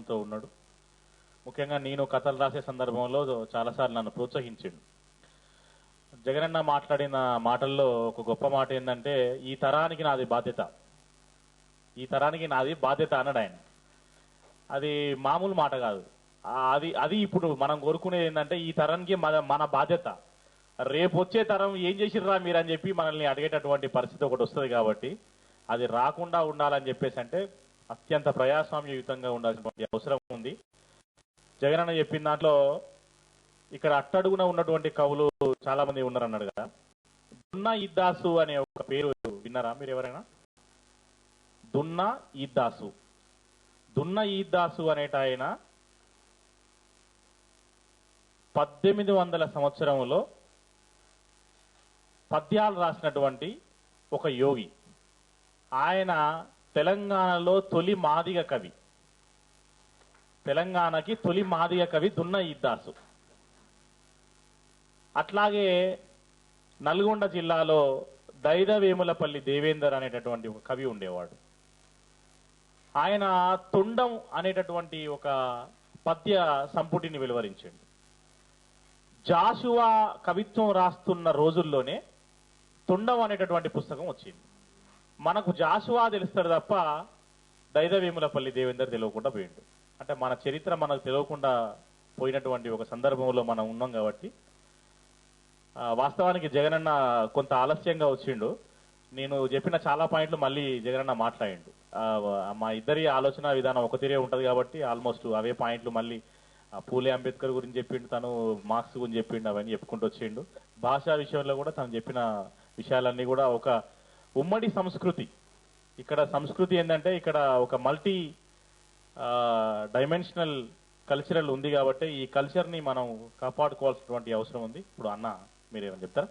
తో ఉన్నాడు. ముఖ్యంగా నేను కథలు రాసే సందర్భంలో చాలాసార్లు నన్ను ప్రోత్సహించిండు. జగనన్న మాట్లాడిన మాటల్లో ఒక గొప్ప మాట ఏంటంటే, ఈ తరానికి నాది బాధ్యత అన్నాడు ఆయన. అది మామూలు మాట కాదు. అది ఇప్పుడు మనం కోరుకునేది ఏంటంటే, ఈ తరానికి మన బాధ్యత. రేపు వచ్చే తరం ఏం చేసిర్రా మీరని చెప్పి మనల్ని అడిగేటటువంటి పరిస్థితి ఒకటి వస్తుంది. కాబట్టి అది రాకుండా ఉండాలని చెప్పేసి అంటే అత్యంత ప్రజాస్వామ్యయుతంగా ఉండాల్సినటువంటి అవసరం ఉంది. జగనన్న చెప్పిన దాంట్లో ఇక్కడ అట్టడుగున ఉన్నటువంటి కవులు చాలా మంది ఉన్నారన్నాడు కదా. దున్నా ఈద్దాసు అనే ఒక పేరు విన్నారా మీరు ఎవరైనా? దున్నా ఈద్దాసు అనేట ఆయన 1800 సంవత్సరంలో పద్యాలు రాసినటువంటి ఒక యోగి. ఆయన తెలంగాణలో తెలంగాణకి తొలి మాదిగ కవి దున్నా ఈద్దాసు. అట్లాగే నల్గొండ జిల్లాలో దైదవేములపల్లి దేవేందర్ అనేటటువంటి ఒక కవి ఉండేవాడు. ఆయన తొండం అనేటటువంటి ఒక పద్య సంపుటిని వెలువరించాడు. జాషువా కవిత్వం రాస్తున్న రోజుల్లోనే తొండం అనేటటువంటి పుస్తకం వచ్చింది. మనకు జాషువా తెలుస్తాడు తప్ప దైదవేములపల్లి దేవేందర్ తెలియకుండా పోయిండు. అంటే మన చరిత్ర మనకు తెలియకుండా పోయినటువంటి ఒక సందర్భంలో మనం ఉన్నాం. కాబట్టి వాస్తవానికి జగనన్న కొంత ఆలస్యంగా వచ్చిండు. నేను చెప్పిన చాలా పాయింట్లు మళ్ళీ జగనన్న మాట్లాడిండు. మా ఇద్దరి ఆలోచన విధానం ఒక తీరే ఉంటది కాబట్టి ఆల్మోస్ట్ అవే పాయింట్లు మళ్ళీ పూలే అంబేద్కర్ గురించి చెప్పిండు, తను మార్క్స్ గురించి చెప్పిండు, అవన్నీ చెప్పుకుంటూ వచ్చిండు. భాషా విషయంలో కూడా తను చెప్పిన విషయాలన్నీ కూడా ఒక ఉమ్మడి సంస్కృతి. ఇక్కడ సంస్కృతి ఏంటంటే ఇక్కడ ఒక మల్టీ డైమెన్షనల్ కల్చరల్ ఉంది కాబట్టి ఈ కల్చర్ ని మనం కాపాడుకోవాల్సినటువంటి అవసరం ఉంది. ఇప్పుడు అన్న మీరేమని చెప్తారా?